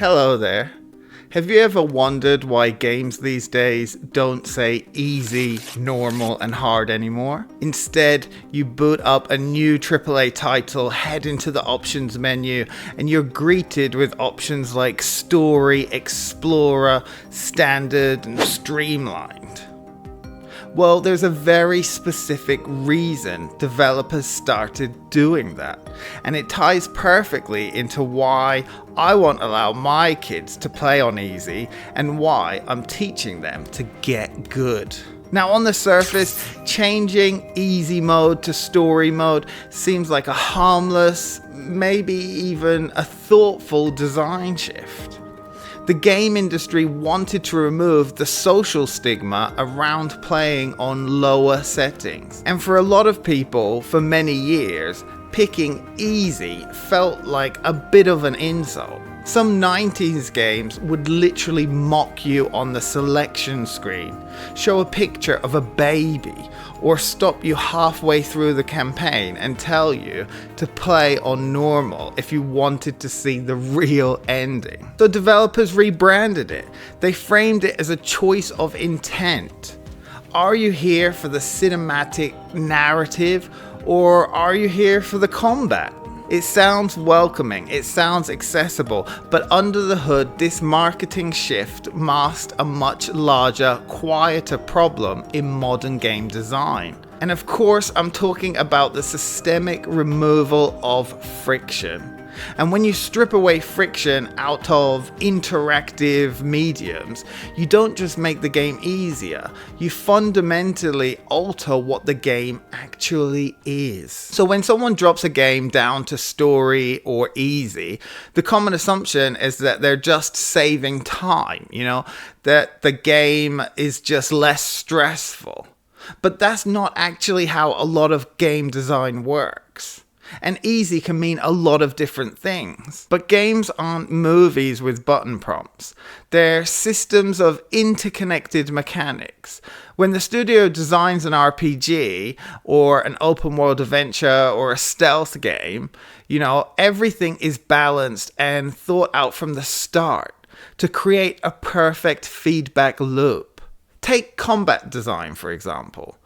Hello there. Have you ever wondered why games these days don't say easy, normal, and hard anymore? Instead, you boot up a new AAA title, head into the options menu, and you're greeted with options like Story, Explorer, Standard, and Streamlined. Well, there's a very specific reason developers started doing that, and it ties perfectly into why I won't allow my kids to play on easy and why I'm teaching them to get good. Now, on the surface, changing easy mode to story mode seems like a harmless, maybe even a thoughtful design shift. The game industry wanted to remove the social stigma around playing on lower settings. And for a lot of people, for many years, picking easy felt like a bit of an insult. Some 90s games would literally mock you on the selection screen, show a picture of a baby, or stop you halfway through the campaign and tell you to play on normal if you wanted to see the real ending. So developers rebranded it. They framed it as a choice of intent. Are you here for the cinematic narrative, or are you here for the combat? It sounds welcoming, it sounds accessible, but under the hood, this marketing shift masked a much larger, quieter problem in modern game design. And of course, I'm talking about the systemic removal of friction. And when you strip away friction out of interactive mediums, you don't just make the game easier, you fundamentally alter what the game actually is. So when someone drops a game down to story or easy, the common assumption is that they're just saving time, that the game is just less stressful. But that's not actually how a lot of game design works. And easy can mean a lot of different things. But games aren't movies with button prompts. They're systems of interconnected mechanics. When the studio designs an RPG, or an open world adventure, or a stealth game, everything is balanced and thought out from the start to create a perfect feedback loop. Take combat design, for example.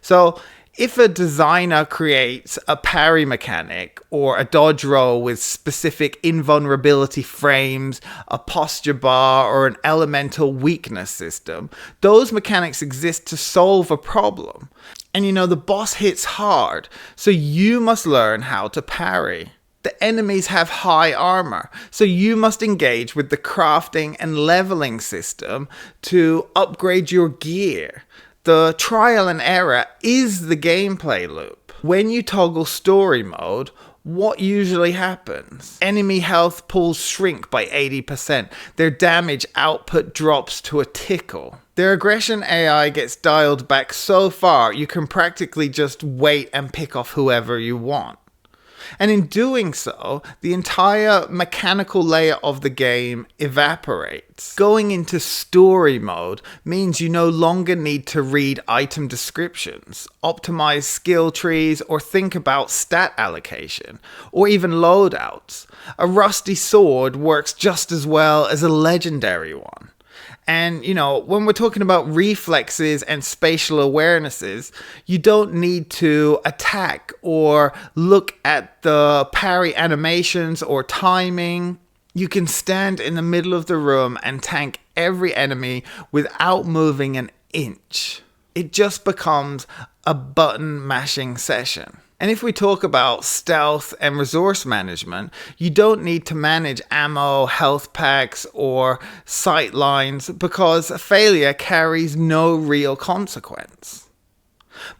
So, if a designer creates a parry mechanic or a dodge roll with specific invulnerability frames, a posture bar, or an elemental weakness system, those mechanics exist to solve a problem. And the boss hits hard, so you must learn how to parry. The enemies have high armor, so you must engage with the crafting and leveling system to upgrade your gear. The trial and error is the gameplay loop. When you toggle story mode, what usually happens? Enemy health pools shrink by 80%. Their damage output drops to a tickle. Their aggression AI gets dialed back so far you can practically just wait and pick off whoever you want. And in doing so, the entire mechanical layer of the game evaporates. Going into story mode means you no longer need to read item descriptions, optimize skill trees, or think about stat allocation, or even loadouts. A rusty sword works just as well as a legendary one. And, when we're talking about reflexes and spatial awarenesses, you don't need to attack or look at the parry animations or timing. You can stand in the middle of the room and tank every enemy without moving an inch. It just becomes a button mashing session. And if we talk about stealth and resource management, you don't need to manage ammo, health packs, or sight lines because failure carries no real consequence.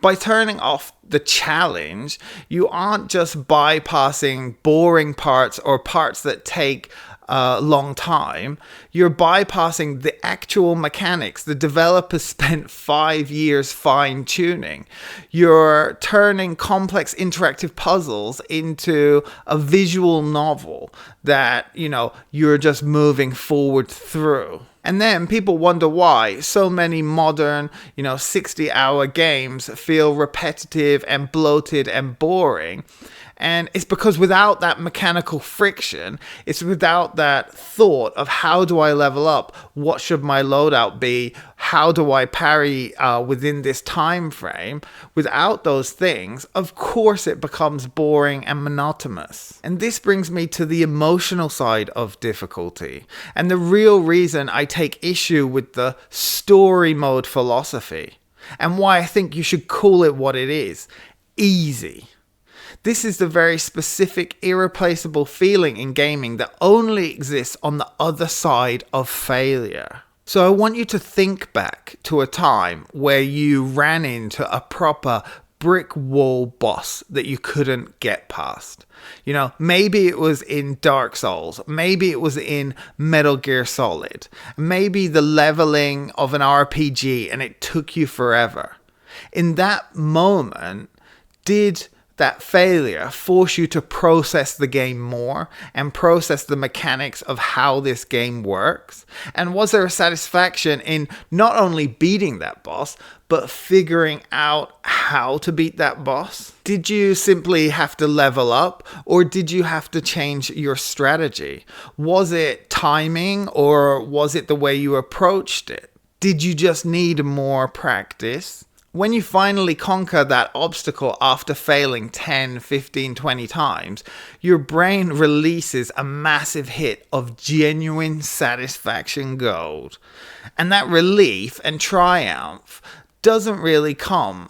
By turning off the challenge, you aren't just bypassing boring parts or parts that take a long time. You're bypassing the actual mechanics the developers spent 5 years fine-tuning. You're turning complex interactive puzzles into a visual novel that, you're just moving forward through. And then people wonder why so many modern, 60-hour games feel repetitive and bloated and boring. And it's because without that mechanical friction, it's without that thought of how do I level up? What should my loadout be? How do I parry within this time frame? Without those things, of course it becomes boring and monotonous. And this brings me to the emotional side of difficulty. And the real reason I take issue with the story mode philosophy. And why I think you should call it what it is. Easy. This is the very specific, irreplaceable feeling in gaming that only exists on the other side of failure. So I want you to think back to a time where you ran into a proper brick wall boss that you couldn't get past. You know, maybe it was in Dark Souls, maybe it was in Metal Gear Solid, maybe the leveling of an RPG and it took you forever. In that moment, did that failure force you to process the game more and process the mechanics of how this game works? And was there a satisfaction in not only beating that boss, but figuring out how to beat that boss? Did you simply have to level up, or did you have to change your strategy? Was it timing, or was it the way you approached it? Did you just need more practice? When you finally conquer that obstacle after failing 10, 15, 20 times, your brain releases a massive hit of genuine satisfaction gold. And that relief and triumph doesn't really come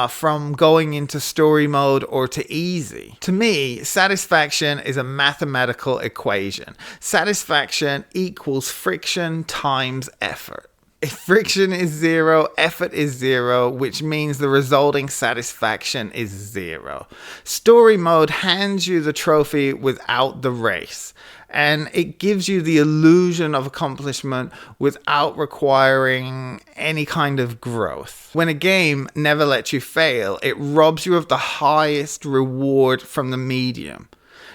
from going into story mode or to easy. To me, satisfaction is a mathematical equation. Satisfaction equals friction times effort. If friction is 0, effort is 0, which means the resulting satisfaction is 0. Story mode hands you the trophy without the race, and it gives you the illusion of accomplishment without requiring any kind of growth. When a game never lets you fail, it robs you of the highest reward from the medium.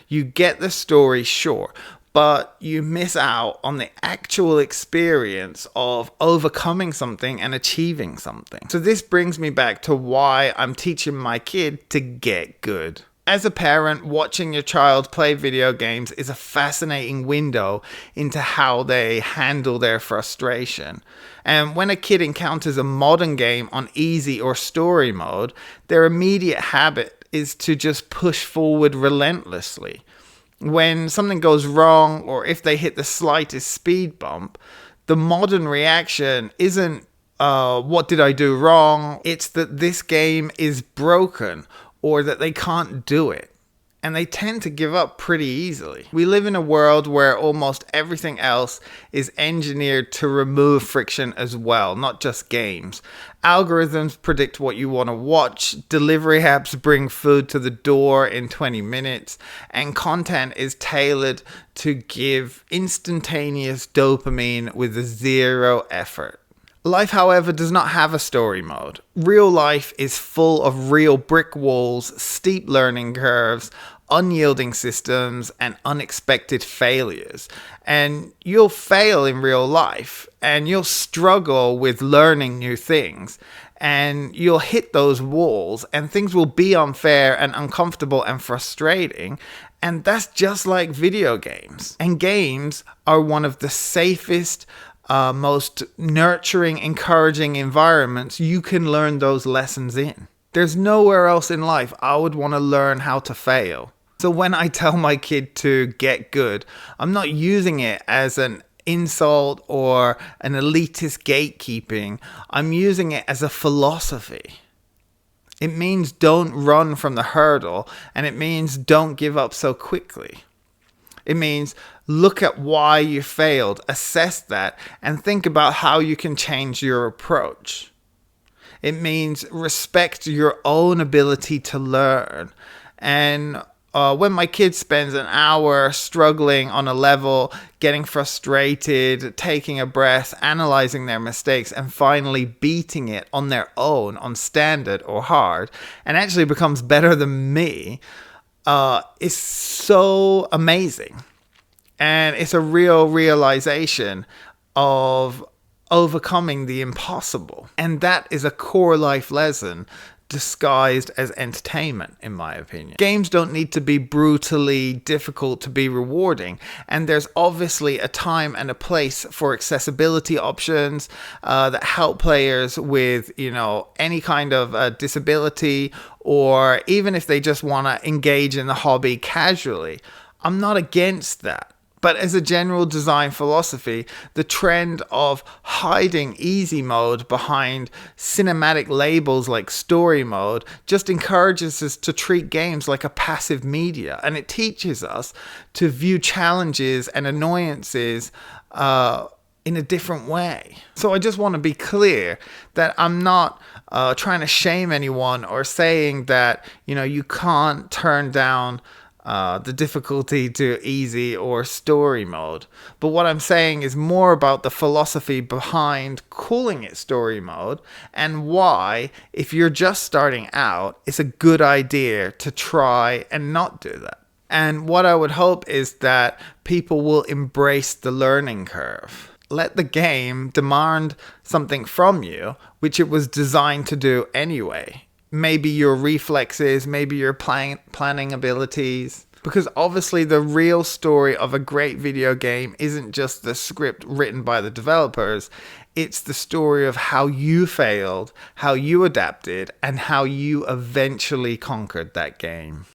You get the story, sure, but you miss out on the actual experience of overcoming something and achieving something. So this brings me back to why I'm teaching my kid to get good. As a parent, watching your child play video games is a fascinating window into how they handle their frustration. And when a kid encounters a modern game on easy or story mode, their immediate habit is to just push forward relentlessly. When something goes wrong, or if they hit the slightest speed bump, the modern reaction isn't, what did I do wrong? It's that this game is broken, or that they can't do it. And they tend to give up pretty easily. We live in a world where almost everything else is engineered to remove friction as well, not just games. Algorithms predict what you want to watch, delivery apps bring food to the door in 20 minutes, and content is tailored to give instantaneous dopamine with zero effort. Life, however, does not have a story mode. Real life is full of real brick walls, steep learning curves, unyielding systems, and unexpected failures. And you'll fail in real life, and you'll struggle with learning new things, and you'll hit those walls, and things will be unfair and uncomfortable and frustrating. And that's just like video games. And games are one of the safest, most nurturing, encouraging environments you can learn those lessons in. There's nowhere else in life I would want to learn how to fail. So when I tell my kid to get good, I'm not using it as an insult or an elitist gatekeeping. I'm using it as a philosophy. It means don't run from the hurdle, and it means don't give up so quickly. It means look at why you failed, assess that, and think about how you can change your approach. It means respect your own ability to learn. And when my kid spends an hour struggling on a level, getting frustrated, taking a breath, analyzing their mistakes, and finally beating it on their own, on standard or hard, and actually becomes better than me, is so amazing. And it's a real realization of overcoming the impossible. And that is a core life lesson disguised as entertainment, in my opinion. Games don't need to be brutally difficult to be rewarding, and there's obviously a time and a place for accessibility options that help players with, any kind of disability, or even if they just want to engage in the hobby casually. I'm not against that. But as a general design philosophy, the trend of hiding easy mode behind cinematic labels like story mode just encourages us to treat games like a passive media, and it teaches us to view challenges and annoyances in a different way. So I just want to be clear that I'm not trying to shame anyone or saying that, you can't turn down the difficulty to easy or story mode. But what I'm saying is more about the philosophy behind calling it story mode, and why, if you're just starting out, it's a good idea to try and not do that. And what I would hope is that people will embrace the learning curve. Let the game demand something from you, which it was designed to do anyway. Maybe your reflexes, maybe your planning abilities. Because obviously the real story of a great video game isn't just the script written by the developers. It's the story of how you failed, how you adapted, and how you eventually conquered that game.